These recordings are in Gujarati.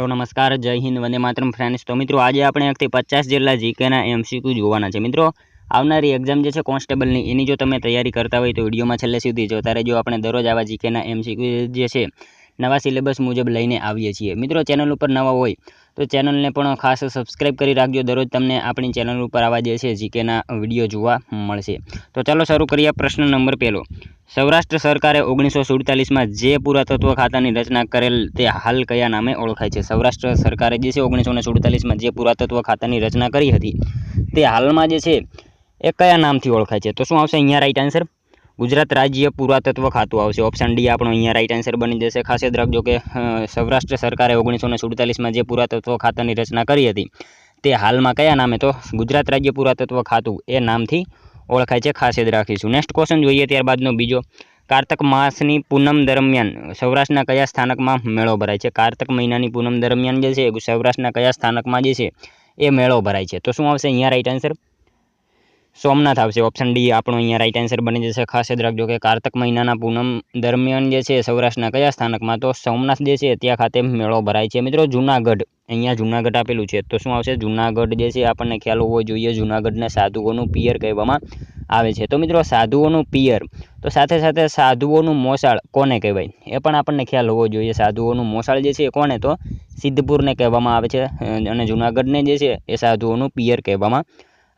हेलो नमस्कार जय हिंद वंदे मातरम फ्रेंड्स। तो मित्रों आज આપણે 1 થી 50 જેટલા જીકેના એમસીક્યુ જોવાના છે। મિત્રો આવનારી એક્ઝામ જે છે કોન્સ્ટેબલની એની જો તમે તૈયારી કરતા હોય તો વિડીયોમાં છેલ્લે સુધી જોતા રહેજો। આપણે દરરોજ આવા જીકેના એમસીક્યુ જે છે નવા સિલેબસ મુજબ લઈને આવીએ છીએ। મિત્રો ચેનલ ઉપર નવા હોય તો ચેનલને પણ ખાસ સબસ્ક્રાઇબ કરી રાખજો। દરરોજ તમને આપણી ચેનલ ઉપર આવા જે છે જીકેના વિડીયો જોવા મળશે। તો ચાલો શરૂ કરીએ। પ્રશ્ન નંબર 1 સૌરાષ્ટ્ર સરકારે 1947 માં જે પુરાતત્વ ખાતાની રચના કરેલ તે હાલ કયા નામે ઓળખાય છે? સૌરાષ્ટ્ર સરકારે જે છે 1947 માં જે પુરાતત્વ ખાતાની રચના કરી હતી તે હાલમાં જે છે એ કયા નામથી ઓળખાય છે? તો શું આવશે અહીંયા રાઈટ આન્સર? ગુજરાત રાજ્ય પુરાતત્વ ખાતું આવશે। ઓપ્શન ડી આપણો અહીંયા રાઈટ આન્સર બની જશે। ખાસ યાદ રાખજો કે સૌરાષ્ટ્ર સરકારે 1947 માં જે પુરાતત્વ ખાતાની રચના કરી હતી તે હાલમાં કયા નામે? તો ગુજરાત રાજ્ય પુરાતત્વ ખાતું એ નામથી ઓળખાય છે। ખાસ યાદ રાખીશું। નેક્સ્ટ ક્વેશ્ચન જોઈએ ત્યારબાદનો બીજો। કાર્તક માસની પૂનમ દરમિયાન સૌરાષ્ટ્રના કયા સ્થાનકમાં મેળો ભરાય છે? કાર્તક મહિનાની પૂનમ દરમિયાન જે છે સૌરાષ્ટ્રના કયા સ્થાનકમાં જે છે એ મેળો ભરાય છે? તો શું આવશે અહીંયા રાઈટ આન્સર? સોમનાથ આવશે। ઓપ્શન ડી આપણો અહીંયા રાઈટ આન્સર બની જશે। ખાસ યાદ રાખજો કે કાર્તક મહિનાના પૂનમ દરમિયાન જે છે સૌરાષ્ટ્રના કયા સ્થાનકમાં? તો સોમનાથ જે છે ત્યાં ખાતે મેળો ભરાય છે। મિત્રો જૂનાગઢ, અહીંયા જૂનાગઢ આપેલું છે તો શું આવશે? જૂનાગઢ જે છે આપણને ખ્યાલ હોવો જોઈએ। જૂનાગઢને સાધુઓનું પિયર કહેવામાં આવે છે। તો મિત્રો સાધુઓનું પિયર તો સાથે સાથે સાધુઓનું મોસાળ કોને કહેવાય એ પણ આપણને ખ્યાલ હોવો જોઈએ। સાધુઓનું મોસાળ જે છે કોને? તો સિદ્ધપુરને કહેવામાં આવે છે અને જૂનાગઢને જે છે એ સાધુઓનું પિયર કહેવામાં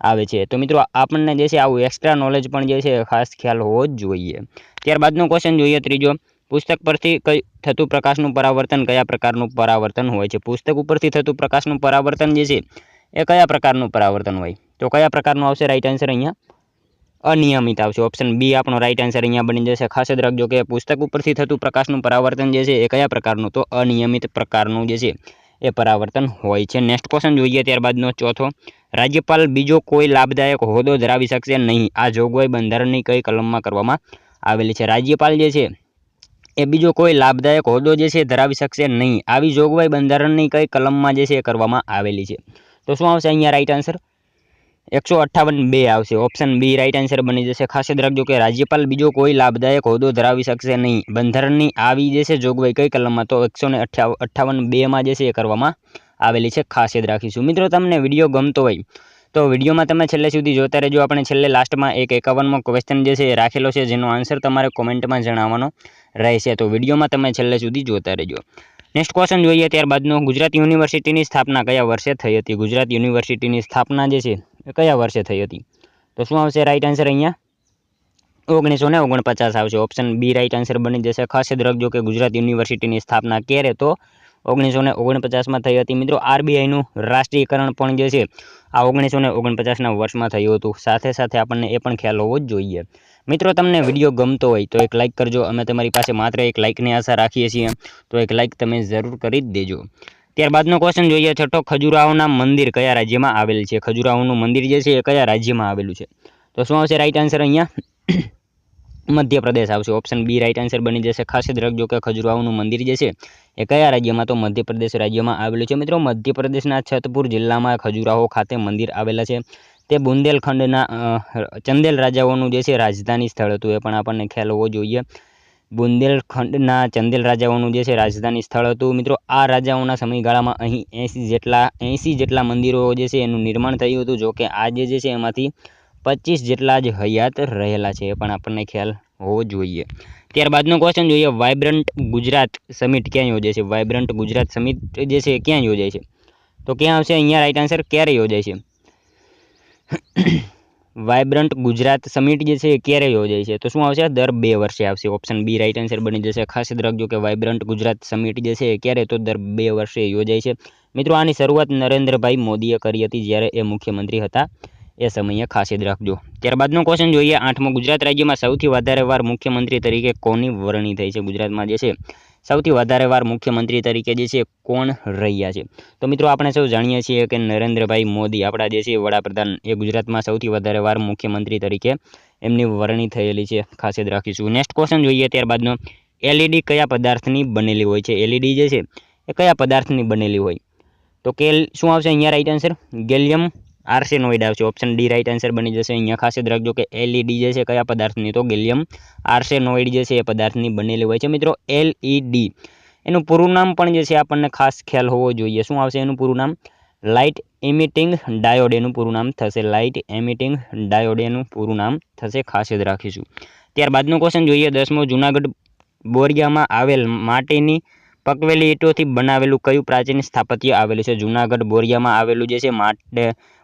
આવે છે। તો મિત્રો આપણને જે છે આવું એક્સ્ટ્રા નોલેજ પણ જે છે ખાસ ખ્યાલ હોવો જ જોઈએ। ત્યારબાદનો ક્વેશ્ચન જોઈએ ત્રીજો। પુસ્તક પરથી થતું પ્રકાશનું પરાવર્તન કયા પ્રકારનું પરાવર્તન હોય છે? પુસ્તક ઉપરથી થતું પ્રકાશનું પરાવર્તન જે છે એ કયા પ્રકારનું પરાવર્તન હોય? તો કયા પ્રકારનું આવશે રાઈટ આન્સર અહીંયા? અનિયમિત આવશે। ઓપ્શન બી આપણો રાઈટ આન્સર અહીંયા બની જશે। ખાસ યાદ રાખજો કે પુસ્તક ઉપરથી થતું પ્રકાશનું પરાવર્તન જે છે એ કયા પ્રકારનું? તો અનિયમિત પ્રકારનું જે છે એ પરાવર્તન હોય છે। નેક્સ્ટ ક્વેશ્ચન જોઈએ ત્યારબાદનો ચોથો। રાજ્યપાલ બીજો કોઈ લાભદાયક હોદ્દો ધરાવી શકશે નહીં, આ જોગવાઈ બંધારણની કઈ કલમમાં કરવામાં આવેલી છે? રાજ્યપાલ જે છે એ બીજો કોઈ લાભદાયક હોદ્દો જે છે ધરાવી શકશે નહીં, આવી જોગવાઈ બંધારણની કઈ કલમમાં જે છે એ કરવામાં આવેલી છે? તો શું આવશે અહીંયા રાઈટ આન્સર? 158(2) આવશે। ઓપ્શન બી રાઈટ આન્સર બની જશે। ખાસ યાદ રાખજો કે રાજ્યપાલ બીજો કોઈ લાભદાયક હોદ્દો ધરાવી શકશે નહીં, બંધારણની આવી જે છે જોગવાઈ કઈ કલમમાં? તો 158(2) માં જે છે એ કરવામાં આવેલી છે। ખાસ યાદ રાખીશું। મિત્રો તમને વિડીયો ગમતો હોય તો વિડીયોમાં તમે છેલ્લે સુધી જોતા રહેજો। આપણે છેલ્લે લાસ્ટમાં એક 51મો ક્વેશ્ચન જે છે એ રાખેલો છે જેનો આન્સર તમારે કોમેન્ટમાં જણાવવાનો રહેશે, તો વિડીયોમાં તમે છેલ્લે સુધી જોતા રહેજો। નેક્સ્ટ ક્વેશ્ચન જોઈએ ત્યારબાદનો। ગુજરાત યુનિવર્સિટીની સ્થાપના કયા વર્ષે થઈ હતી? ગુજરાત યુનિવર્સિટીની સ્થાપના જે છે એ કયા વર્ષે થઈ હતી? તો શું આવશે રાઈટ આન્સર અહીંયા? 1949 આવશે। ઓપ્શન બી રાઈટ આન્સર બની જશે। ખાસ યાદ રાખજો કે ગુજરાત યુનિવર્સિટીની સ્થાપના ક્યારે? તો 1949માં થઈ હતી। મિત્રો આરબીઆઈનું રાષ્ટ્રીયકરણ પણ જે છે આ 1949ના વર્ષમાં થયું હતું। સાથે સાથે આપણને એ પણ ખ્યાલ હોવો જ જોઈએ। મિત્રો તમને વિડીયો ગમતો હોય તો એક લાઇક કરજો। અમે તમારી પાસે માત્ર એક લાઇકની આશા રાખીએ છીએ, તો એક લાઇક તમે જરૂર કરી જ દેજો। ત્યારબાદનો ક્વેશ્ચન જોઈએ છઠ્ઠો। ખજુરાહોના મંદિર કયા રાજ્યમાં આવેલ છે? ખજુરાહોનું મંદિર જે છે એ કયા રાજ્યમાં આવેલું છે? તો શું આવશે રાઈટ આન્સર અહીંયા? મધ્યપ્રદેશ આવશે। ઓપ્શન બી રાઈટ આન્સર બની જશે। ખાસ યાદ રાખજો કે ખજુરાહોનું મંદિર જે છે એ કયા રાજ્યમાં? તો મધ્યપ્રદેશ રાજ્યમાં આવેલું છે। મિત્રો મધ્યપ્રદેશના છતપુર જિલ્લામાં ખજુરાહો ખાતે મંદિર આવેલા છે। તે બુંદેલખંડના ચંદેલ રાજાઓનું જે છે રાજધાની સ્થળ હતું, એ પણ આપણને ખ્યાલ હોવો જોઈએ। બુંદેલખંડના ચંદેલ રાજાઓનું જે છે રાજધાની સ્થળ હતું। મિત્રો આ રાજાઓના સમયગાળામાં અહીં 80 જેટલા મંદિરો જે છે એનું નિર્માણ થયું હતું। જો કે આજે જે છે એમાંથી 25 જેટલા જ હયાત રહેલા છે, એ પણ આપણને ખ્યાલ હોવો જોઈએ। ત્યારબાદનો ક્વેશ્ચન જોઈએ। વાઇબ્રન્ટ ગુજરાત સમિટ ક્યાં યોજાય છે? વાઇબ્રન્ટ ગુજરાત સમિટ જે છે ક્યાં યોજાય છે? તો ક્યાં આવશે અહીંયા રાઈટ આન્સર? ક્યારે યોજાય છે? વાઇબ્રન્ટ ગુજરાત સમિટ જે છે એ ક્યારે યોજાય છે? તો શું આવશે? દર 2 વર્ષે આવશે। ઓપ્શન બી રાઈટ આન્સર બની જશે। ખાસ યાદ રાખજો કે વાઇબ્રન્ટ ગુજરાત સમિટ જે છે એ ક્યારે? તો દર 2 વર્ષે યોજાય છે। મિત્રો આની શરૂઆત નરેન્દ્રભાઈ મોદીએ કરી હતી જ્યારે એ મુખ્યમંત્રી હતા એ સમયે, ખાસ યાદ રાખજો। ત્યારબાદનો ક્વેશ્ચન જોઈએ 8મો। ગુજરાત રાજ્યમાં સૌથી વધારે વાર મુખ્યમંત્રી તરીકે કોની વરણી થઈ છે? ગુજરાતમાં જે છે સૌથી વધારે વાર મુખ્યમંત્રી તરીકે જે છે કોણ રહ્યા છે? તો મિત્રો આપણે સૌ જાણીએ છીએ કે નરેન્દ્રભાઈ મોદી આપણા જે છે વડાપ્રધાન એ ગુજરાતમાં સૌથી વધારે વાર મુખ્યમંત્રી તરીકે એમની વરણી થયેલી છે। ખાસ યાદ રાખીશું। નેક્સ્ટ ક્વેશ્ચન જોઈએ ત્યારબાદનો। એલઈડી કયા પદાર્થની બનેલી હોય છે? એલઈડી જે છે એ કયા પદાર્થની બનેલી હોય? તો શું આવશે અહીંયા રાઈટ આન્સર? ગેલિયમ આર્સેનોઇડ આવશે। ઓપ્શન ડી રાઈટ આન્સર બની જશે। અહીંયા ખાસ યાદ રાખજો કે એલઈડી જે છે કયા પદાર્થની? તો ગેલિયમ આર્સેનોઇડ જે છે એ પદાર્થની બનેલી હોય છે। મિત્રો એલઈડી એનું પૂરું નામ પણ જે છે આપણને ખાસ ખ્યાલ હોવો જોઈએ। શું આવશે એનું પૂરું નામ? લાઇટ એમિટિંગ ડાયોડ એનું પૂરું નામ થશે। લાઇટ એમિટિંગ ડાયોડ એનું પૂરું નામ થશે, ખાસ યાદ રાખીશું। ત્યારબાદનો ક્વેશ્ચન જોઈએ 10મો। જૂનાગઢ બોરિયામાં આવેલ માટીની પકવેલી ઈંટોથી બનાવેલું કયું પ્રાચીન સ્થાપત્ય આવેલું છે? જૂનાગઢ બોરિયામાં આવેલું જે છે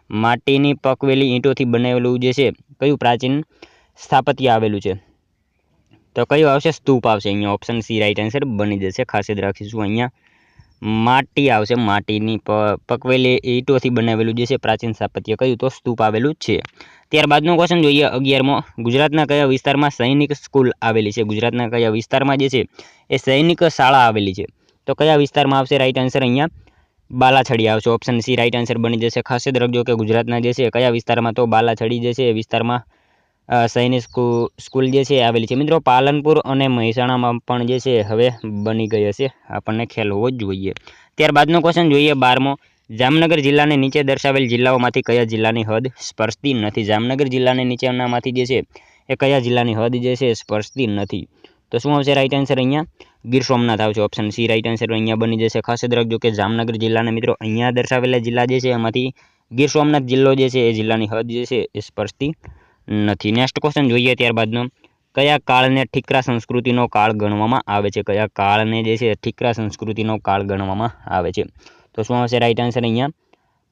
માટીની પકવેલી ઈંટોથી બનાવેલું જે છે કયું પ્રાચીન સ્થાપત્ય આવેલું છે? તો કયું આવશે? સ્તૂપ આવશે અહીંયા। ઓપ્શન સી રાઈટ આન્સર બની જશે, ખાસ યાદ રાખીશું। અહીંયા માટી આવશે, માટીની પકવેલી ઈંટોથી બનાવેલું જે છે પ્રાચીન સ્થાપત્ય કયું? તો સ્તૂપ આવેલું છે। ત્યારબાદનો ક્વેશ્ચન જોઈએ 11મો। ગુજરાતના કયા વિસ્તારમાં સૈનિક સ્કૂલ આવેલી છે? ગુજરાતના કયા વિસ્તારમાં જે છે એ સૈનિક શાળા આવેલી છે? તો કયા વિસ્તારમાં આવશે રાઈટ આન્સર? અહીંયા બાલાછડી આવશે। ઓપ્શન સી રાઈટ આન્સર બની જશે। ખાસ યાદ રાખજો કે ગુજરાતના જે છે કયા વિસ્તારમાં? તો બાલાછડી જે છે એ વિસ્તારમાં સૈનિક સ્કૂલ જે છે આવેલી છે। મિત્રો પાલનપુર અને મહેસાણામાં પણ જે છે હવે બની ગઈ હશે, આપણને ખ્યાલ હોવો જ જોઈએ। ત્યારબાદનો ક્વેશ્ચન જોઈએ 12મો। જામનગર જિલ્લાને નીચે દર્શાવેલ જિલ્લાઓમાંથી કયા જિલ્લાની હદ સ્પર્શતી નથી? જામનગર જિલ્લાને નીચેનામાંથી જે છે એ કયા જિલ્લાની હદ જે છે સ્પર્શતી નથી? તો શું આવશે રાઈટ આન્સર? અહીંયા ગીર સોમનાથ આવશે। ઓપ્શન સી રાઈટ આન્સર અહીંયા બની જશે। ખાસ યાદ રાખજો કે જામનગર જિલ્લાને મિત્રો અહીંયા દર્શાવેલા જિલ્લા જે છે એમાંથી ગીર સોમનાથ જિલ્લો જે છે એ જિલ્લાની હદ જે છે એ સ્પર્શતી નથી। નેક્સ્ટ ક્વેશ્ચન જોઈએ ત્યારબાદનો। કયા કાળને ઠીકરા સંસ્કૃતિનો કાળ ગણવામાં આવે છે? કયા કાળને જે છે ઠીકરા સંસ્કૃતિનો કાળ ગણવામાં આવે છે? તો શું આવશે રાઈટ આન્સર? અહીંયા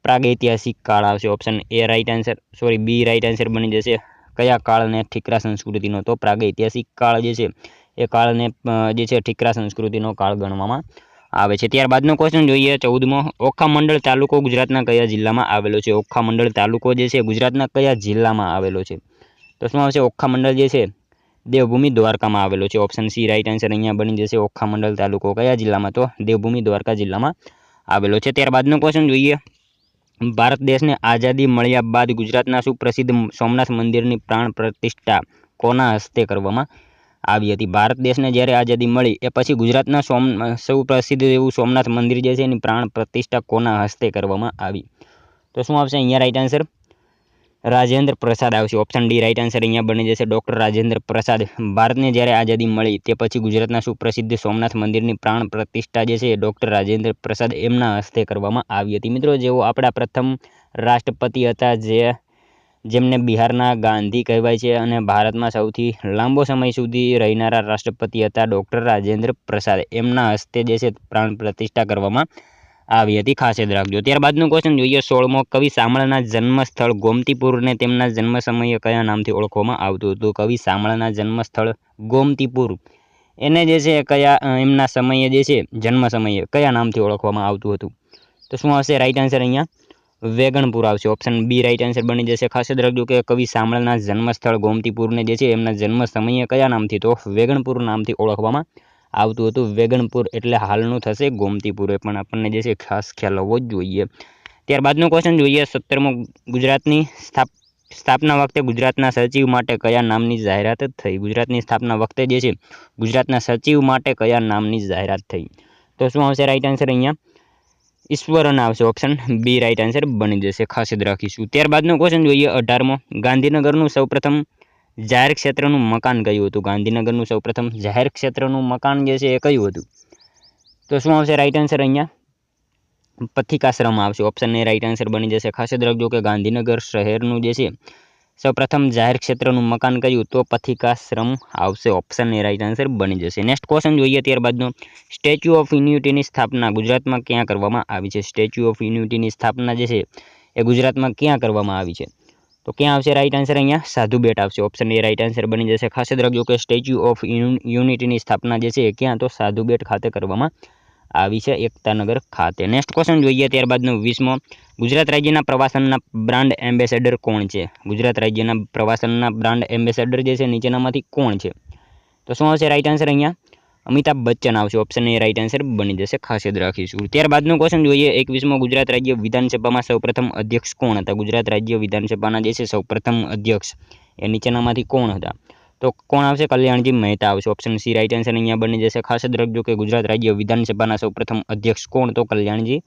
પ્રાગૈતિહાસિક કાળ આવશે। Option A right answer, sorry B right answer બની જશે। કયા કાળને ઠીકરા સંસ્કૃતિનો? તો પ્રાગૈતિહાસિક કાળ જે છે એ કાળને જે છે ઠીકરા સંસ્કૃતિનો કાળ ગણવામાં આવે છે। ત્યારબાદનો ક્વેશ્ચન જોઈએ 14મો। ઓખામંડળ તાલુકો ગુજરાતના કયા જિલ્લામાં આવેલો છે? ઓખામંડળ તાલુકો જે છે ગુજરાતના કયા જિલ્લામાં આવેલો છે? તો શું આવશે? ઓખામંડળ જે છે દેવભૂમિ દ્વારકામાં આવેલો છે। ઓપ્શન સી રાઈટ આન્સર અહીંયા બની જશે। ઓખામંડળ તાલુકો કયા જિલ્લામાં? તો દેવભૂમિ દ્વારકા જિલ્લામાં આવેલો છે। ત્યારબાદનો ક્વેશ્ચન જોઈએ ભારત દેશને આઝાદી મળ્યા બાદ ગુજરાતના સુપ્રસિદ્ધ સોમનાથ મંદિરની પ્રાણ પ્રતિષ્ઠા કોના હસ્તે કરવામાં આવી હતી? ભારત દેશને જ્યારે આઝાદી મળી એ પછી ગુજરાતના સુપ્રસિદ્ધ એવું સોમનાથ મંદિર જે છે એની પ્રાણ પ્રતિષ્ઠા કોના હસ્તે કરવામાં આવી? તો શું આવશે અહીંયા રાઈટ આન્સર? રાજેન્દ્ર પ્રસાદ આવશે। ઓપ્શન ડી રાઈટ આન્સર અહીંયા બની જશે। ડૉક્ટર રાજેન્દ્ર પ્રસાદ ભારતને જ્યારે આઝાદી મળી તે પછી ગુજરાતના સુપ્રસિદ્ધ સોમનાથ મંદિરની પ્રાણ પ્રતિષ્ઠા જે છે ડૉક્ટર રાજેન્દ્ર પ્રસાદ એમના હસ્તે કરવામાં આવી હતી। મિત્રો જેઓ આપણા પ્રથમ રાષ્ટ્રપતિ હતા, જેમને બિહારના ગાંધી કહેવાય છે અને ભારતમાં સૌથી લાંબો સમય સુધી રહેનારા રાષ્ટ્રપતિ હતા ડૉક્ટર રાજેન્દ્ર પ્રસાદ, એમના હસ્તે જે છે પ્રાણ પ્રતિષ્ઠા કરવામાં આવી હતી, ખાસ યાદ રાખજો। ત્યારબાદનો ક્વેશ્ચન જોઈએ 16મો। કવિ શામળના જન્મસ્થળ ગોમતીપુરને તેમના જન્મ સમયે કયા નામથી ઓળખવામાં આવતું હતું? કવિ શામળના જન્મસ્થળ ગોમતીપુર એને જે છે કયા એમના સમયે જે છે જન્મ સમયે કયા નામથી ઓળખવામાં આવતું હતું? તો શું આવશે રાઈટ આન્સર? અહીંયા વેગણપુર આવશે। ઓપ્શન બી રાઈટ આન્સર બની જશે। ખાસ યાદ રાખજો કે કવિ શામળના જન્મસ્થળ ગોમતીપુરને જે છે એમના જન્મ સમયે કયા નામથી? તો વેગણપુર નામથી ઓળખવામાં આવતું હતું। વેગણપુર એટલે હાલનું થશે ગોમતીપુર, એ પણ આપણને જે છે ખાસ ખ્યાલ હોવો જ જોઈએ। ત્યારબાદનો ક્વેશ્ચન જોઈએ 17મો। ગુજરાતની સ્થાપના વખતે ગુજરાતના સચિવ માટે કયા નામની જાહેરાત થઈ? ગુજરાતની સ્થાપના વખતે જે છે ગુજરાતના સચિવ માટે કયા નામની જાહેરાત થઈ? તો શું આવશે રાઈટ આન્સર? અહીંયા ઈશ્વરન આવશે। ઓપ્શન બી રાઈટ આન્સર બની જશે, ખાસ યાદ રાખીશું। ત્યારબાદનો ક્વેશ્ચન જોઈએ 18મો। ગાંધીનગરનું સૌપ્રથમ જાહેર ક્ષેત્રનું મકાન કયું હતું? ગાંધીનગરનું સૌપ્રથમ જાહેર ક્ષેત્રનું મકાન જે છે એ કયું હતું? તો શું આવશે રાઈટ આન્સર? અહીંયા પથિકાશ્રમ આવશે। ઓપ્શન એ રાઈટ આન્સર બની જશે। ખાસ યાદ રાખજો કે ગાંધીનગર શહેરનું જે છે સૌપ્રથમ જાહેર ક્ષેત્રનું મકાન કયું? તો પથિકાશ્રમ આવશે। ઓપ્શન એ રાઈટ આન્સર બની જશે। નેક્સ્ટ ક્વેશ્ચન જોઈએ ત્યારબાદનો। સ્ટેચ્યુ ઓફ યુનિટીની સ્થાપના ગુજરાતમાં ક્યાં કરવામાં આવી છે? સ્ટેચ્યુ ઓફ યુનિટીની સ્થાપના જે છે એ ગુજરાતમાં ક્યાં કરવામાં આવી છે? તો ક્યાં આવશે રાઈટ આન્સર? અહીંયા સાધુ બેટ આવશે। ઓપ્શન એ રાઈટ આન્સર બની જશે। ખાસ યાદ રાખજો કે સ્ટેચ્યુ ઓફ યુનિટીની સ્થાપના જે છે ક્યાં? તો સાધુ બેટ ખાતે કરવામાં આવી છે, એકતાનગર ખાતે। નેક્સ્ટ ક્વેશ્ચન જોઈએ ત્યારબાદનો 20મો। ગુજરાત રાજ્યના પ્રવાસનના બ્રાન્ડ એમ્બેસેડર કોણ છે? ગુજરાત રાજ્યના પ્રવાસનના બ્રાન્ડ એમ્બેસેડર જે છે નીચેનામાંથી કોણ છે? તો શું આવશે રાઈટ આન્સર? અહીંયા અમિતાભ બચ્ચન આવશે। ઓપ્શન એ રાઈટ આન્સર બની જશે, ખાસ યાદ રાખીશું। ત્યારબાદનો ક્વેશ્ચન જોઈએ 21મો। ગુજરાત રાજ્ય વિધાનસભામાં સૌપ્રથમ અધ્યક્ષ કોણ હતા? ગુજરાત રાજ્ય વિધાનસભાના જે છે સૌપ્રથમ અધ્યક્ષ એ નીચેનામાંથી કોણ હતા? તો કોણ આવશે? કલ્યાણજી મહેતા આવશે। ઓપ્શન સી રાઈટ આન્સર અહીંયા બની જશે। ખાસ યાદ રાખજો કે ગુજરાત રાજ્ય વિધાનસભાના સૌપ્રથમ અધ્યક્ષ કોણ? તો કલ્યાણજી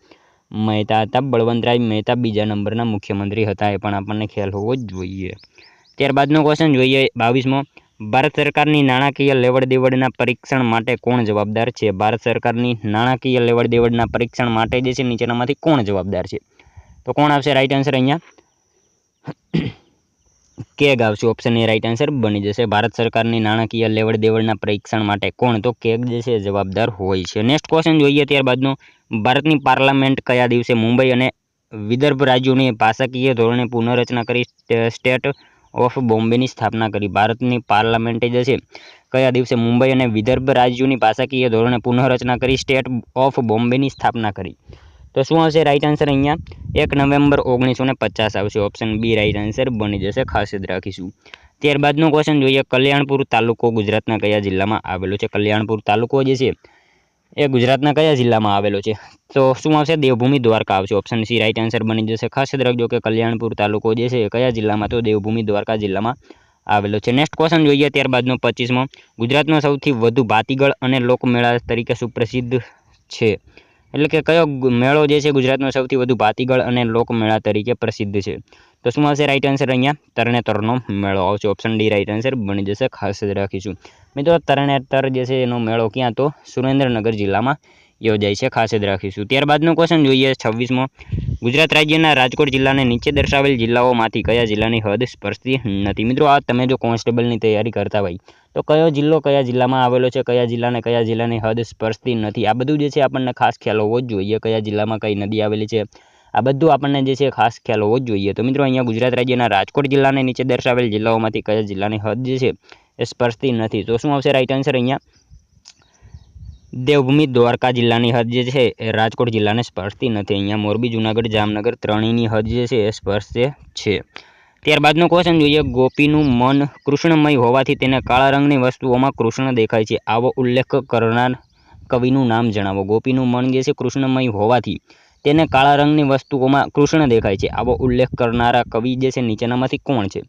મહેતા હતા। બળવંતરાય મહેતા બીજા નંબરના મુખ્યમંત્રી હતા, એ પણ આપણને ખ્યાલ હોવો જ જોઈએ। ત્યારબાદનો ક્વેશ્ચન જોઈએ 22મો। ભારત સરકારની નાણાકીય લેવડ દેવડના પરીક્ષણ માટે કોણ જવાબદાર છે? ભારત સરકારની નાણાકીય લેવડ દેવડના પરીક્ષણ માટે જે છે નીચેનામાંથી કોણ જવાબદાર છે? તો કોણ આવશે રાઈટ આન્સર અહીંયા? કેગ આવશે. ઓપ્શન એ રાઈટ આન્સર બની જશે. ભારત સરકારની નાણાકીય લેવડ દેવડના પરીક્ષણ માટે કોણ? તો કેગ જે છે જવાબદાર હોય છે. નેક્સ્ટ ક્વેશ્ચન જોઈએ ત્યારબાદનો. ભારતની પાર્લામેન્ટ કયા દિવસે મુંબઈ અને વિદર્ભ રાજ્યોની ભાષાકીય ધોરણે પુનઃરચના કરી સ્ટેટ ઓફ બોમ્બેની સ્થાપના કરી? ભારતની પાર્લામેન્ટે જે છે કયા દિવસે મુંબઈ અને વિદર્ભ રાજ્યોની ભાષાકીય ધોરણે પુનઃરચના કરી સ્ટેટ ઓફ બોમ્બેની સ્થાપના કરી? તો શું આવશે રાઈટ આન્સર અહીંયા? 1 નવેમ્બર 1950 આવશે. ઓપ્શન બી રાઈટ આન્સર બની જશે. ખાસ યાદ રાખીશું. ત્યારબાદનો ક્વેશ્ચન જોઈએ. કલ્યાણપુર તાલુકો ગુજરાતના કયા જિલ્લામાં આવેલો છે? કલ્યાણપુર તાલુકો જે છે એ ગુજરાતના કયા જિલ્લામાં આવેલો છે? તો શું આવશે? દેવભૂમિ દ્વારકા આવશે. ઓપ્શન સી રાઈટ આન્સર બની જશે. ખાસ યાદ રાખજો કે કલ્યાણપુર તાલુકો જે છે કયા જિલ્લામાં? તો દેવભૂમિ દ્વારકા જિલ્લામાં આવેલો છે. નેક્સ્ટ ક્વેશ્ચન જોઈએ ત્યારબાદનો 25મો. ગુજરાતનો સૌથી વધુ ભાતીગળ અને લોકમેળા તરીકે સુપ્રસિદ્ધ છે? એટલે કે કયો મેળો જે છે ગુજરાતનો સૌથી વધુ ભાતીગળ અને લોકમેળા તરીકે પ્રસિદ્ધ છે? તો શું આવશે રાઈટ આન્સર અહીંયા? તરણેતરનો મેળો આવશે. ઓપ્શન ડી રાઈટ આન્સર બની જશે. ખાસ યાદ રાખીશું મિત્રો. તરણેતર જે છે એનો મેળો ક્યાં? તો સુરેન્દ્રનગર જિલ્લામાં યોજાય છે. ખાસ યાદ રાખીશું. ત્યારબાદનો ક્વેશ્ચન જોઈએ 26મો. ગુજરાત રાજ્યના રાજકોટ જિલ્લાને નીચે દર્શાવેલ જિલ્લાઓમાંથી કયા જિલ્લાની હદ સ્પર્શતી નથી? મિત્રો આ તમે જો કોન્સ્ટેબલની તૈયારી કરતા હોય તો કયો જિલ્લો કયા જિલ્લામાં આવેલો છે, કયા જિલ્લાની હદ સ્પર્શતી નથી, આ બધું જે છે આપણને ખાસ ખ્યાલ હોવો જ જોઈએ. કયા જિલ્લામાં કઈ નદી આવેલી છે આ બધું આપણને જે છે ખાસ ખ્યાલ હોવો જ જોઈએ. તો મિત્રો અહીંયા ગુજરાત રાજ્યના રાજકોટ જિલ્લાને નીચે દર્શાવેલ જિલ્લાઓમાંથી કયા જિલ્લાની હદ જે છે એ સ્પર્શતી નથી? તો શું આવશે રાઈટ આન્સર અહીંયા? દેવભૂમિ દ્વારકા જિલ્લાની હદ જે છે એ રાજકોટ જિલ્લાને સ્પર્શતી નથી. અહીંયા મોરબી, જુનાગઢ, જામનગર ત્રણેયની હદ જે છે એ સ્પર્શે છે. ત્યારબાદનો ક્વેશ્ચન જોઈએ. ગોપીનું મન કૃષ્ણમય હોવાથી તેને કાળા રંગની વસ્તુઓમાં કૃષ્ણ દેખાય છે. આવો ઉલ્લેખ કરનાર કવિનું નામ જણાવો. ગોપીનું મન જે છે કૃષ્ણમય હોવાથી તેને કાળા રંગની વસ્તુઓમાં કૃષ્ણ દેખાય છે. આવો ઉલ્લેખ કરનારા કવિ જે છે નીચેનામાંથી કોણ છે?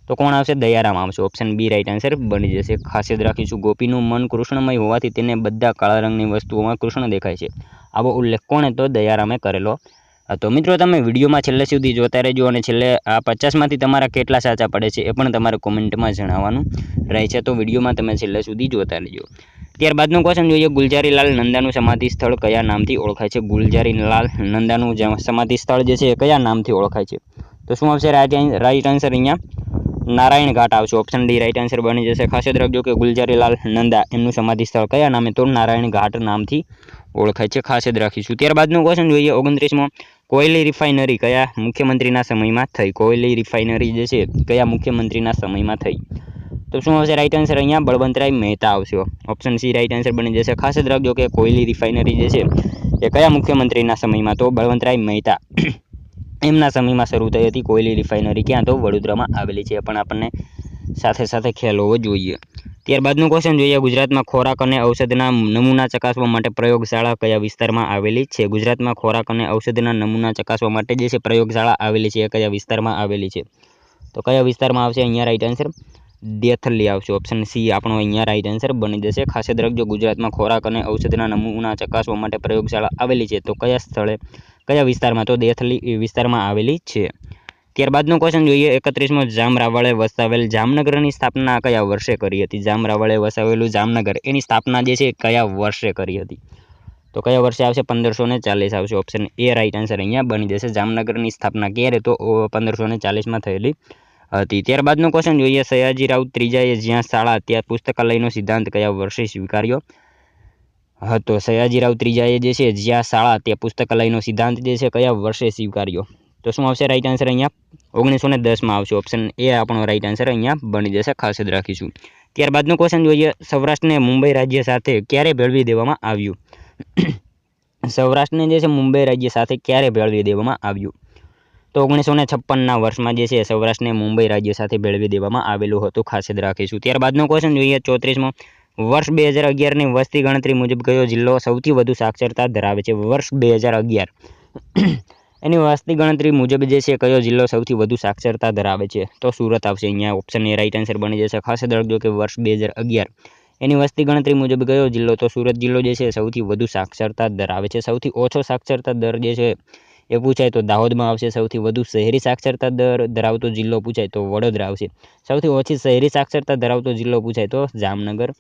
તો કોણ આવશે? દયારામ આવશે. ઓપ્શન બી રાઈટ આન્સર બની જશે. ખાસ યાદ રાખીશું. ગોપીનું મન કૃષ્ણમય હોવાથી તેને બધા કાળા રંગની વસ્તુઓમાં કૃષ્ણ દેખાય છે. આવો ઉલ્લેખ કોણે? તો દયારામે કરેલો હતો. મિત્રો તમે વિડીયોમાં છેલ્લે સુધી જોતા રહેજો અને છેલ્લે આ 50માંથી તમારા કેટલા સાચા પડે છે એ પણ તમારે કોમેન્ટમાં જણાવવાનું રહે છે. તો વિડીયોમાં તમે છેલ્લે સુધી જોતા રહેજો. ત્યારબાદનો ક્વેશ્ચન જોઈએ. ગુલજારીલાલ નંદાનું સમાધિ સ્થળ કયા નામથી ઓળખાય છે? ગુલજારીલાલ નંદાનું સમાધિ સ્થળ જે છે એ કયા નામથી ઓળખાય છે? તો શું આવશે રાઈટ આન્સર અહીંયા? નારાયણ ઘાટ આવશે. ઓપ્શન ડી રાઈટ આન્સર બની જશે. ખાસ યાદ રાખજો કે ગુલજારીલાલ નંદા એમનું સમાધિ સ્થળ કયા નામે? તો નારાયણ ઘાટ નામથી ઓળખાય છે. ખાસ યાદ રાખીશું. ત્યારબાદનો ક્વેશ્ચન જોઈએ. 29મો. કોયલી રિફાઇનરી કયા મુખ્યમંત્રીના સમયમાં થઈ? કોયલી રિફાઇનરી જે છે કયા મુખ્યમંત્રીના સમયમાં થઈ? તો શું આવશે રાઈટ આન્સર અહીંયા? બળવંતરાય મહેતા આવશે. ઓપ્શન સી રાઈટ આન્સર બની જશે. ખાસ યાદ રાખજો કે કોયલી રિફાઇનરી જે છે એ કયા મુખ્યમંત્રીના સમયમાં? તો બળવંતરાય મહેતા એમના સમયમાં શરૂ થઈ હતી. કોયલી રિફાઇનરી ક્યાં? તો વડોદરામાં આવેલી છે. પણ આપણને સાથે સાથે ખ્યાલ હોવો જોઈએ. ત્યારબાદનું ક્વેશ્ચન જોઈએ. ગુજરાતમાં ખોરાક અને ઔષધના નમૂના ચકાસવા માટે પ્રયોગશાળા કયા વિસ્તારમાં આવેલી છે? ગુજરાતમાં ખોરાક અને ઔષધના નમૂના ચકાસવા માટે જે છે પ્રયોગશાળા આવેલી છે એ કયા વિસ્તારમાં આવેલી છે? તો કયા વિસ્તારમાં આવશે અહીંયા રાઈટ આન્સર? દેથલી આવશે. ઓપ્શન સી આપણો અહીંયા રાઈટ આન્સર બની જશે. ખાસ યાદ રાખજો ગુજરાતમાં ખોરાક અને ઔષધના નમૂના ચકાસવા માટે પ્રયોગશાળા આવેલી છે. તો કયા સ્થળે કયા વિસ્તારમાં? તો દેથલી વિસ્તારમાં આવેલી છે. ત્યારબાદનો ક્વેશ્ચન જોઈએ. 31મો. જામ રાવળે વસાવેલ જામનગરની સ્થાપના કયા વર્ષે કરી હતી? જામ રાવળે વસાવેલું જામનગર એની સ્થાપના જે છે કયા વર્ષે કરી હતી? તો કયા વર્ષે આવશે? 1540 આવશે. ઓપ્શન એ રાઈટ આન્સર અહીંયા બની જશે. જામનગરની સ્થાપના ક્યારે? તો 1540માં થયેલી હતી. ત્યારબાદનો ક્વેશ્ચન જોઈએ. સયાજીરાવ ત્રીજાએ જ્યાં શાળા ત્યાં પુસ્તકાલયનો સિદ્ધાંત કયા વર્ષે સ્વીકાર્યો હતો? સયાજીરાવ ત્રીજાએ જે છે જ્યાં શાળા ત્યાં પુસ્તકાલયનો સિદ્ધાંત જે છે કયા વર્ષે સ્વીકાર્યો? તો શું આવશે રાઈટ આન્સર અહીંયા? 1910માં આવશે. ઓપ્શન એ આપણો રાઈટ આન્સર અહીંયા બની જશે. ખાસ યાદ રાખીશું. ત્યારબાદનો ક્વેશ્ચન જોઈએ. સૌરાષ્ટ્રને મુંબઈ રાજ્ય સાથે ક્યારે ભેળવી દેવામાં આવ્યું? સૌરાષ્ટ્રને જે છે મુંબઈ રાજ્ય સાથે ક્યારે ભેળવી દેવામાં આવ્યું? તો 1956ના વર્ષમાં જે છે સૌરાષ્ટ્રને મુંબઈ રાજ્ય સાથે ભેળવી દેવામાં આવેલું હતું. ખાસ યાદ રાખીશું. ત્યારબાદનો ક્વેશ્ચન જોઈએ. 34મો. વર્ષ 2011ની વસ્તી ગણતરી મુજબ કયો જિલ્લો સૌથી વધુ સાક્ષરતા ધરાવે છે? વર્ષ 2011 એની વસ્તી ગણતરી મુજબ જે છે કયો જિલ્લો સૌથી વધુ સાક્ષરતા ધરાવે છે? તો સુરત આવશે અહીંયા. ઓપ્શન એ રાઈટ આન્સર બની જશે. ખાસ યાદ રાખજો કે વર્ષ 2011 એની વસ્તી ગણતરી મુજબ કયો જિલ્લો? તો સુરત જિલ્લો જે છે સૌથી વધુ સાક્ષરતા ધરાવે છે. સૌથી ઓછો સાક્ષરતા દર જે છે એ પૂછાય તો દાહોદમાં આવશે. સૌથી વધુ શહેરી સાક્ષરતા દર ધરાવતો જિલ્લો પૂછાય તો વડોદરા આવશે. સૌથી ઓછી શહેરી સાક્ષરતા ધરાવતો જિલ્લો પૂછાય તો જામનગર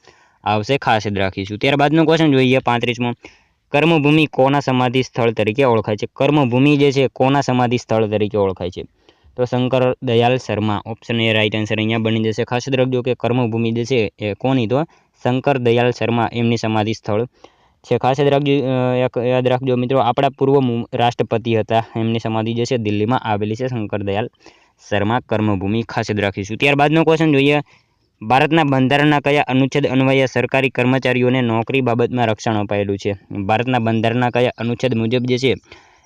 આવશે. ખાસ યાદ રાખીશું. ત્યારબાદનો ક્વેશ્ચન જોઈએ 35મો. કર્મભૂમિ કોના સમાધિ સ્થળ તરીકે ઓળખાય છે? કર્મભૂમિ જે છે કોના સમાધિ સ્થળ તરીકે ઓળખાય છે? તો Shankar Dayal Sharma. Option A right answer અહીંયા બની જશે. ખાસ યાદ રાખજો કે કર્મભૂમિ જે છે એ કોની? તો શંકર દયાળ શર્મા એમની સમાધિ સ્થળ છે. ખાસ યાદ રાખજો મિત્રો, આપણા પૂર્વ રાષ્ટ્રપતિ હતા, એમની સમાધિ જે છે દિલ્હીમાં આવેલી છે. શંકર દયાળ શર્મા કર્મભૂમિ ખાસ યાદ રાખીશું. ત્યારબાદનો ક્વેશ્ચન જોઈએ. ભારતના બંધારણના કયા અનુચ્છેદ અન્વયે સરકારી કર્મચારીઓને નોકરી બાબતમાં રક્ષણ અપાયેલું છે? ભારતના બંધારણના કયા અનુચ્છેદ મુજબ જે છે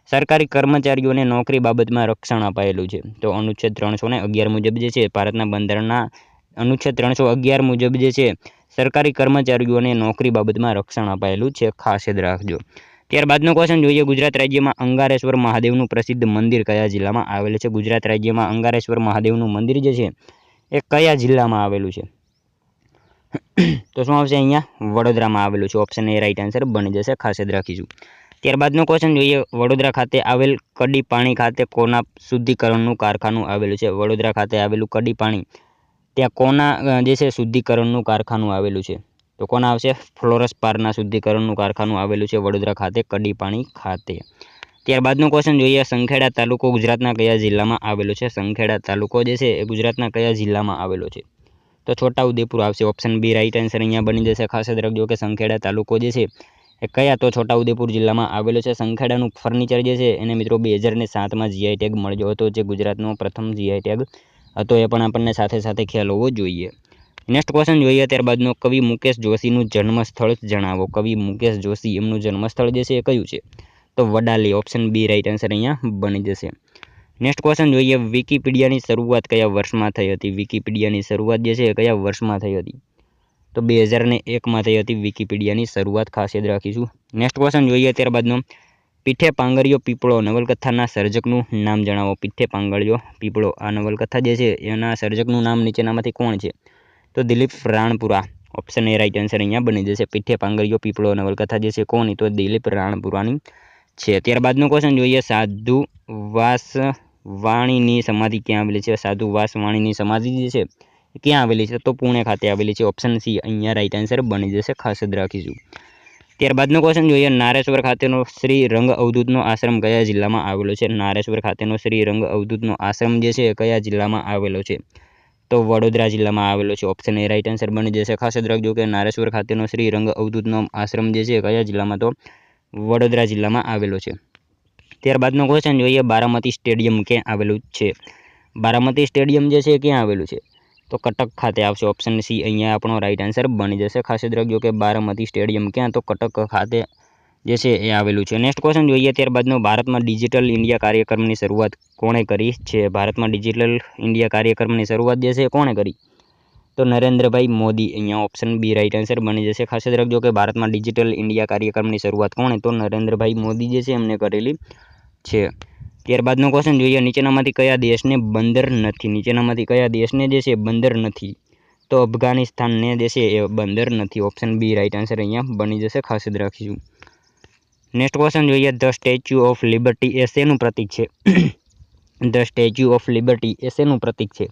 સરકારી કર્મચારીઓને નોકરી બાબતમાં રક્ષણ અપાયેલું છે? તો અનુચ્છેદ 311 મુજબ જે છે ભારતના બંધારણના અનુચ્છેદ 311 મુજબ જે છે સરકારી કર્મચારીઓને નોકરી બાબતમાં રક્ષણ અપાયેલું છે. ખાસ યાદ રાખજો. ત્યારબાદનો ક્વેશ્ચન જોઈએ. ગુજરાત રાજ્યમાં અંગારેશ્વર મહાદેવનું પ્રસિદ્ધ મંદિર કયા જિલ્લામાં આવેલું છે? ગુજરાત રાજ્યમાં અંગારેશ્વર મહાદેવનું મંદિર જે છે એ કયા જિલ્લામાં આવેલું છે? તો શું આવશે અહીંયા? વડોદરામાં આવેલું છે. ઓપ્શન એ રાઈટ આન્સર બની જશે. ખાસ યાદ રાખીશું. ત્યારબાદનો ક્વેશ્ચન જોઈએ. વડોદરા ખાતે આવેલ કડી પાણી ખાતે કોના શુદ્ધિકરણનું કારખાનું આવેલું છે? વડોદરા ખાતે આવેલું કડી પાણી ત્યાં કોના જે છે શુદ્ધિકરણનું કારખાનું આવેલું છે? તો કોના આવશે? ફ્લોરસ પારના શુદ્ધિકરણનું કારખાનું આવેલું છે વડોદરા ખાતે કડી પાણી ખાતે. ત્યારબાદનો ક્વેશ્ચન જોઈએ. સંખેડા તાલુકો ગુજરાતના કયા જિલ્લામાં આવેલો છે? સંખેડા તાલુકો જે છે એ ગુજરાતના કયા જિલ્લામાં આવેલો છે? તો છોટાઉદેપુર આવશે. ઓપ્શન બી રાઈટ આન્સર અહીંયા બની જશે. ખાસ યાદ રાખજો કે સંખેડા તાલુકો જે છે એ કયા? તો છોટાઉદેપુર જિલ્લામાં આવેલો છે. સંખેડાનું ફર્નિચર જે છે એને મિત્રો 2007માં જીઆઈ ટેગ મળ્યો હતો, જે ગુજરાતનો પ્રથમ જીઆઈ ટેગ હતો. એ પણ આપણને સાથે સાથે ખ્યાલ હોવો જોઈએ. નેક્સ્ટ ક્વેશ્ચન જોઈએ. ત્યારબાદનો કવિ મુકેશ જોશીનું જન્મસ્થળ જણાવો. કવિ મુકેશ જોશી એમનું જન્મસ્થળ જે છે એ કયું છે? તો Vadali. Option B right answer અહીંયા બની જશે. નેક્સ્ટ ક્વેશ્ચન જોઈએ. વિકિપીડિયાની શરૂઆત કયા વર્ષમાં થઈ હતી? વિકિપીડિયાની શરૂઆત જે છે એ કયા વર્ષમાં થઈ હતી? તો 2001માં થઈ હતી વિકિપીડિયાની શરૂઆત. ખાસ યાદ રાખીશું. નેક્સ્ટ ક્વેશ્ચન જોઈએ. ત્યારબાદનો પીઠે પાંગળિયો પીપળો નવલકથાના સર્જકનું નામ જણાવો. પીઠે પાંગળિયો પીપળો આ નવલકથા જે છે એના સર્જકનું નામ નીચેનામાંથી કોણ છે? તો Dilip Ranpura. Option A right answer અહીંયા બની જશે. પીઠે પાંગળિયો પીપળો નવલકથા જે છે કોની? તો દિલીપ રાણપુરાની છે. ત્યારબાદનો ક્વેશ્ચન જોઈએ. સાધુ વાસવાણીની સમાધિ ક્યાં આવેલી છે? સાધુ વાસવાણીની સમાધિ જે છે ક્યાં આવેલી છે? તો પુણે ખાતે આવેલી છે. ઓપ્શન સી અહીંયા રાઈટ આન્સર બની જશે. ખાસ યાદ રાખીશું. ત્યારબાદનો ક્વેશ્ચન જોઈએ. નારેશ્વર ખાતેનો શ્રી રંગ અવધૂતનો આશ્રમ કયા જિલ્લામાં આવેલો છે? નારેશ્વર ખાતેનો શ્રી રંગ અવધૂતનો આશ્રમ જે છે કયા જિલ્લામાં આવેલો છે? તો વડોદરા જિલ્લામાં આવેલો છે. ઓપ્શન એ રાઈટ આન્સર બની જશે. ખાસ યાદ રાખજો કે નારેશ્વર ખાતેનો શ્રી રંગ અવધૂતનો આશ્રમ જે છે કયા જિલ્લામાં? તો વડોદરા જિલ્લામાં આવેલો છે. ત્યારબાદનો ક્વેશ્ચન જોઈએ. બારામતી સ્ટેડિયમ ક્યાં આવેલું છે? બારામતી સ્ટેડિયમ જે છે ક્યાં આવેલું છે? તો કટક ખાતે આવશે. ઓપ્શન સી અહીંયા આપણો રાઈટ આન્સર બની જશે. ખાસ યાદ રાખજો કે બારામતી સ્ટેડિયમ ક્યાં? તો કટક ખાતે જે છે એ આવેલું છે. નેક્સ્ટ ક્વેશ્ચન જોઈએ. ત્યારબાદનો ભારતમાં ડિજિટલ ઇન્ડિયા કાર્યક્રમની શરૂઆત કોણે કરી છે? ભારતમાં ડિજિટલ ઇન્ડિયા કાર્યક્રમની શરૂઆત જે છે કોણે કરી? તો નરેન્દ્રભાઈ મોદી. અહીંયા ઓપ્શન બી રાઈટ આન્સર બની જશે. ખાસ યાદ રાખજો કે ભારતમાં ડિજિટલ ઇન્ડિયા કાર્યક્રમની શરૂઆત કોણે? તો નરેન્દ્રભાઈ મોદી જે છે એમને કરેલી છે. ત્યારબાદનો ક્વેશ્ચન જોઈએ. નીચેનામાંથી કયા દેશને બંદર નથી? નીચેનામાંથી કયા દેશને જે છે બંદર નથી? તો અફઘાનિસ્તાનને જે છે એ બંદર નથી. ઓપ્શન બી રાઈટ આન્સર અહીંયા બની જશે. ખાસ યાદ રાખીશું. નેક્સ્ટ ક્વેશ્ચન જોઈએ. ધ સ્ટેચ્યુ ઓફ લિબર્ટી એ શેનું પ્રતીક છે? ધ સ્ટેચ્યુ ઓફ લિબર્ટી એ શેનું પ્રતીક છે?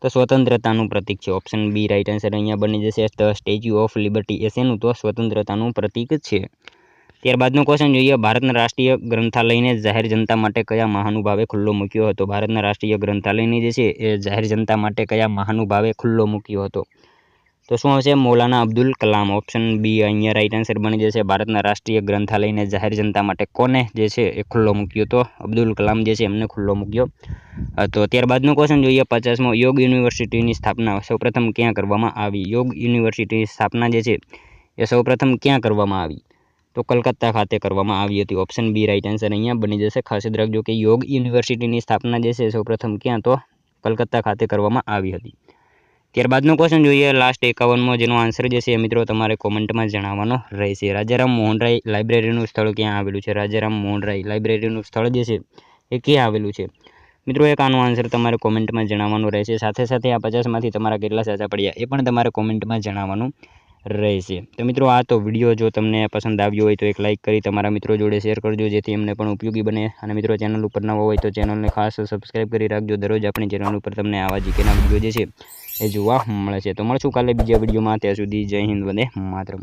તો સ્વતંત્રતાનું પ્રતીક છે. ઓપ્શન બી રાઈટ આન્સર અહીંયા બની જશે. ધ સ્ટેચ્યુ ઓફ લિબર્ટી એ શેનું? તો સ્વતંત્રતાનું પ્રતીક છે. ત્યારબાદનો ક્વેશ્ચન જોઈએ. ભારતના રાષ્ટ્રીય ગ્રંથાલયને જાહેર જનતા માટે કયા મહાનુભાવે ખુલ્લો મૂક્યો હતો? ભારતના રાષ્ટ્રીય ગ્રંથાલયને જે છે એ જાહેર જનતા માટે કયા મહાનુભાવે ખુલ્લો મૂક્યો હતો? તો શું આવશે? મૌલાના અબ્દુલ કલામ. ઓપ્શન બી અહીંયા રાઈટ આન્સર બની જશે. ભારતના રાષ્ટ્રીય ગ્રંથાલયને જાહેર જનતા માટે કોને જે છે એ ખુલ્લો મૂક્યો? તો અબ્દુલ કલામ જે છે એમને ખુલ્લો મૂક્યો હતો. ત્યારબાદનો ક્વેશ્ચન જોઈએ. 50મો. યોગ યુનિવર્સિટીની સ્થાપના સૌપ્રથમ ક્યાં કરવામાં આવી? યોગ યુનિવર્સિટીની સ્થાપના જે છે એ સૌપ્રથમ ક્યાં કરવામાં આવી? તો કલકત્તા ખાતે કરવામાં આવી હતી. ઓપ્શન બી રાઈટ આન્સર અહીંયા બની જશે. ખાસ યાદ રાખજો કે યોગ યુનિવર્સિટીની સ્થાપના જે છે સૌપ્રથમ ક્યાં? તો કલકત્તા ખાતે કરવામાં આવી હતી. ત્યારબાદનો ક્વેશ્ચન જોઈએ. લાસ્ટ 51મો, જેનો આન્સર જે છે મિત્રો તમારે કોમેન્ટમાં જણાવવાનો રહેશે. રાજારામ મોહન રાય લાઇબ્રેરીનું સ્થળ ક્યાં આવેલું છે? રાજારામ મોહન રાય લાઇબ્રેરીનું સ્થળ જે છે એ ક્યાં આવેલું છે? મિત્રો એક આનો આન્સર તમારે કોમેન્ટમાં જણાવવાનું રહેશે. સાથે સાથે આ 50માંથી તમારા કેટલા સાચા પડ્યા એ પણ તમારે કોમેન્ટમાં જણાવવાનું રહેશે। તો મિત્રો આ તો વિડીયો જો તમને પસંદ આવ્યો હોય તો એક લાઇક કરી તમારા મિત્રો જોડે શેર કરજો, જેથી એમને પણ ઉપયોગી બને। અને મિત્રો ચેનલ ઉપર નવા હોય તો ચેનલને ખાસ સબસ્ક્રાઈબ કરી રાખજો। દરરોજ આપણી ચેનલ ઉપર તમને આવા જીકેના વિડીયો જે છે એ જોવા મળે છે। તો મળશું કાલે બીજા વિડીયોમાં, ત્યાં સુધી જય હિન્દ, વંદે માતરમ।